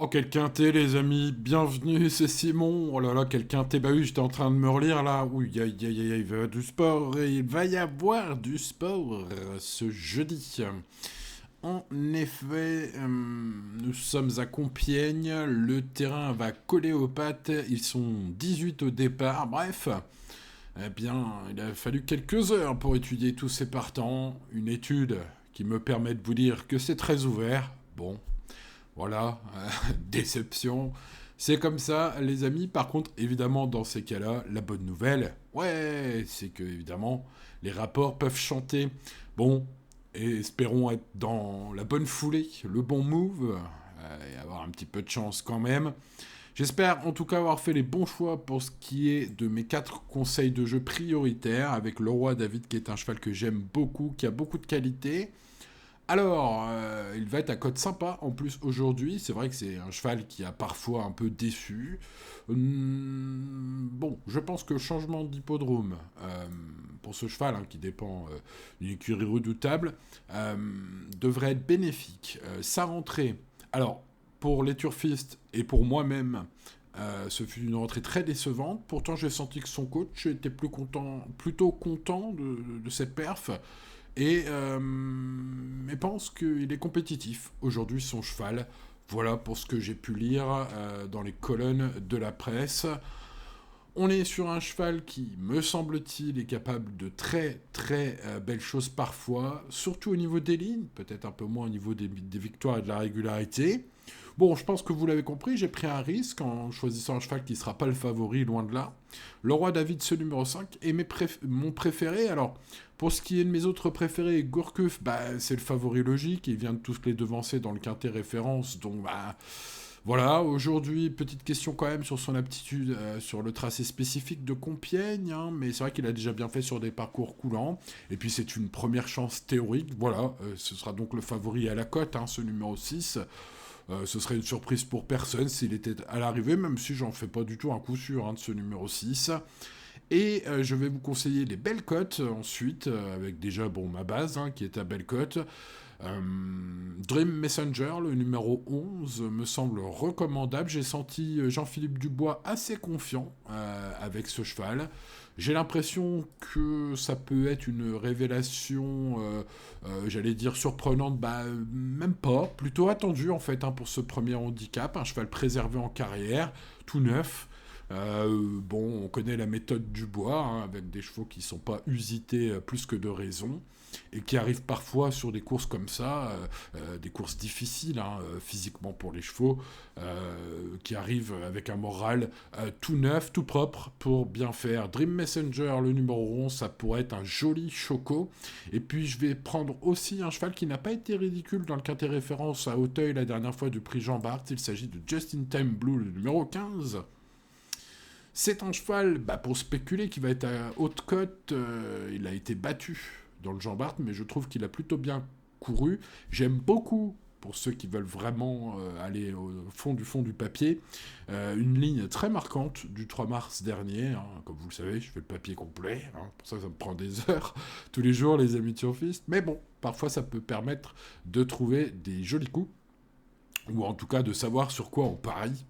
Oh, quel quintet, les amis, bienvenue, c'est Simon. Oh là là, quel quintet, bah oui, j'étais en train de me relire là. Oui, il va y avoir du sport, et il va y avoir du sport ce jeudi. En effet, nous sommes à Compiègne, le terrain va coller aux pattes, ils sont 18 au départ, bref. Eh bien, il a fallu quelques heures pour étudier tous ces partants, une étude qui me permet de vous dire que c'est très ouvert. Bon, voilà, déception. C'est comme ça, les amis. Par contre, évidemment, dans ces cas-là, la bonne nouvelle, ouais, c'est que, évidemment, les rapports peuvent chanter. Bon, et espérons être dans la bonne foulée, le bon move, et avoir un petit peu de chance quand même. J'espère en tout cas avoir fait les bons choix pour ce qui est de mes 4 conseils de jeu prioritaires, avec le roi David qui est un cheval que j'aime beaucoup, qui a beaucoup de qualités. Alors, il va être à cote sympa en plus aujourd'hui. C'est vrai que c'est un cheval qui a parfois un peu déçu. Bon, je pense que le changement d'hippodrome pour ce cheval qui dépend d'une écurie redoutable devrait être bénéfique. Sa rentrée, alors pour les turfistes et pour moi-même, ce fut une rentrée très décevante. Pourtant, j'ai senti que son coach était plutôt content de cette perf. Et pense qu'il est compétitif. Aujourd'hui, son cheval. Voilà pour ce que j'ai pu lire dans les colonnes de la presse. On est sur un cheval qui, me semble-t-il, est capable de très très belles choses parfois, surtout au niveau des lignes, peut-être un peu moins au niveau des victoires et de la régularité. Bon, je pense que vous l'avez compris, j'ai pris un risque en choisissant un cheval qui ne sera pas le favori, loin de là. Le roi David, ce numéro 5, est mon préféré. Alors, pour ce qui est de mes autres préférés, Gourcuff, bah, c'est le favori logique, il vient de tous les devancer dans le quintet référence, donc bah, voilà, aujourd'hui, petite question quand même sur son aptitude sur le tracé spécifique de Compiègne, mais c'est vrai qu'il a déjà bien fait sur des parcours coulants. Et puis c'est une première chance théorique, voilà, ce sera donc le favori à la cote, ce numéro 6. Ce serait une surprise pour personne s'il était à l'arrivée, même si j'en fais pas du tout un coup sûr de ce numéro 6. Et je vais vous conseiller les belles cotes ensuite, avec déjà bon, ma base qui est à belle cote. Euh, Dream Messenger, le numéro 11, me semble recommandable. J'ai senti Jean-Philippe Dubois assez confiant avec ce cheval. J'ai l'impression que ça peut être une révélation, j'allais dire surprenante, bah même pas, plutôt attendue en fait pour ce premier handicap. Un cheval préservé en carrière, tout neuf. Bon, on connaît la méthode du bois, avec des chevaux qui ne sont pas usités plus que de raison, et qui arrivent parfois sur des courses comme ça, des courses difficiles physiquement pour les chevaux, qui arrivent avec un moral tout neuf, tout propre pour bien faire. Dream Messenger, le numéro 11, ça pourrait être un joli choco. Et puis je vais prendre aussi un cheval qui n'a pas été ridicule dans le quintet référence à Auteuil la dernière fois du prix Jean Bart. Il s'agit de Just in Time Blue, le numéro 15. C'est un cheval, pour spéculer, qui va être à haute cote. Il a été battu dans le Jean Bart, mais je trouve qu'il a plutôt bien couru. J'aime beaucoup, pour ceux qui veulent vraiment aller au fond du papier, une ligne très marquante du 3 mars dernier. Comme vous le savez, je fais le papier complet. Pour ça me prend des heures tous les jours, les amis turfistes. Mais bon, parfois ça peut permettre de trouver des jolis coups, ou en tout cas de savoir sur quoi on parie.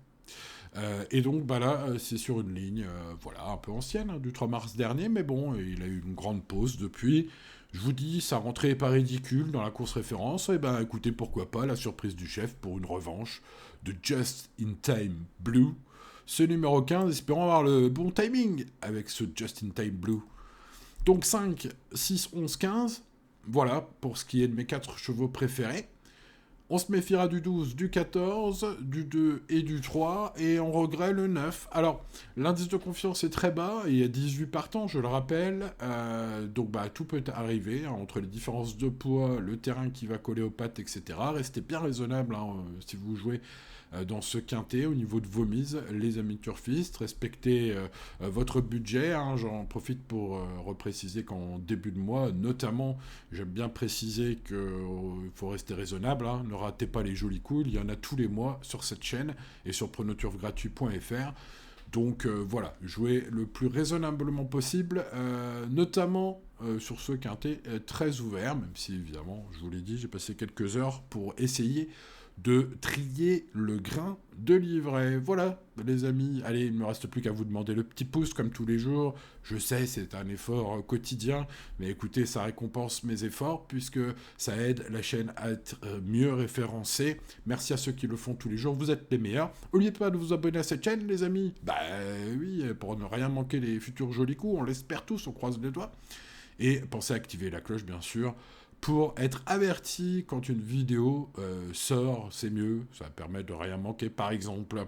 Et donc là, c'est sur une ligne voilà, un peu ancienne, du 3 mars dernier, mais bon, il a eu une grande pause depuis. Je vous dis, sa rentrée est pas ridicule dans la course référence, et ben écoutez, pourquoi pas la surprise du chef pour une revanche de Just in Time Blue. Ce numéro 15, espérons avoir le bon timing avec ce Just in Time Blue. Donc 5, 6, 11, 15, voilà pour ce qui est de mes 4 chevaux préférés. On se méfiera du 12, du 14, du 2 et du 3, et on regrette le 9. Alors, l'indice de confiance est très bas, il y a 18 partants, je le rappelle, donc tout peut arriver, entre les différences de poids, le terrain qui va coller aux pattes, etc. Restez bien raisonnable si vous jouez dans ce quintet au niveau de vos mises, les amis turfistes. Respectez votre budget. J'en profite pour repréciser qu'en début de mois, notamment, j'aime bien préciser qu'il faut rester raisonnable. Ne ratez pas les jolis coups. Il y en a tous les mois sur cette chaîne et sur pronoturfgratuit.fr. Donc voilà, jouez le plus raisonnablement possible, notamment sur ce quintet très ouvert, même si évidemment, je vous l'ai dit, j'ai passé quelques heures pour essayer de trier le grain de livret. Voilà, les amis. Allez, il ne me reste plus qu'à vous demander le petit pouce comme tous les jours. Je sais, c'est un effort quotidien, mais écoutez, ça récompense mes efforts puisque ça aide la chaîne à être mieux référencée. Merci à ceux qui le font tous les jours. Vous êtes les meilleurs. N'oubliez pas de vous abonner à cette chaîne, les amis. Bah oui, pour ne rien manquer les futurs jolis coups. On l'espère tous, on croise les doigts. Et pensez à activer la cloche, bien sûr, pour être averti quand une vidéo sort, c'est mieux, ça permet de rien manquer par exemple.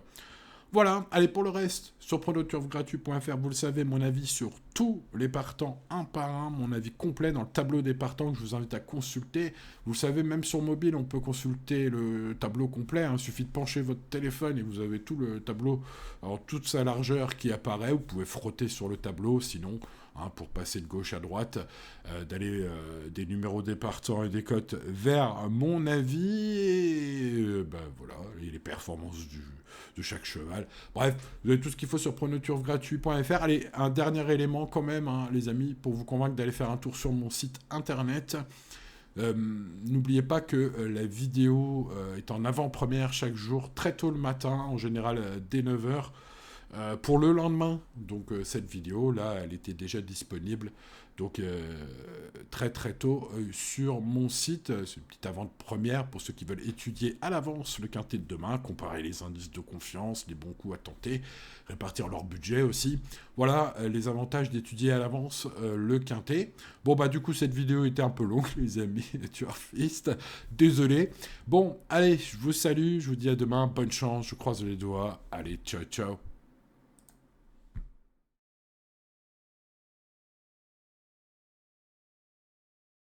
Voilà, allez pour le reste, sur pronoturfgratuit.fr, vous le savez, mon avis sur tous les partants, un par un, mon avis complet dans le tableau des partants que je vous invite à consulter. Vous le savez, même sur mobile, on peut consulter le tableau complet, il suffit de pencher votre téléphone et vous avez tout le tableau en toute sa largeur qui apparaît. Vous pouvez frotter sur le tableau, sinon, pour passer de gauche à droite, d'aller des numéros des partants et des cotes vers mon avis, et voilà, et les performances de chaque cheval. Bref, vous avez tout ce qu'il faut sur pronoturfgratuit.fr. Allez, un dernier élément quand même, les amis, pour vous convaincre d'aller faire un tour sur mon site internet. N'oubliez pas que la vidéo est en avant-première chaque jour, très tôt le matin, en général dès 9h. Pour le lendemain, donc cette vidéo là, elle était déjà disponible, donc très très tôt sur mon site. C'est une petite avant-première pour ceux qui veulent étudier à l'avance le quintet de demain, comparer les indices de confiance, les bons coups à tenter, répartir leur budget aussi. Voilà les avantages d'étudier à l'avance le quintet. Bon du coup cette vidéo était un peu longue, les amis les turfistes, désolé. Bon allez, je vous salue, je vous dis à demain, bonne chance, je croise les doigts, allez ciao ciao.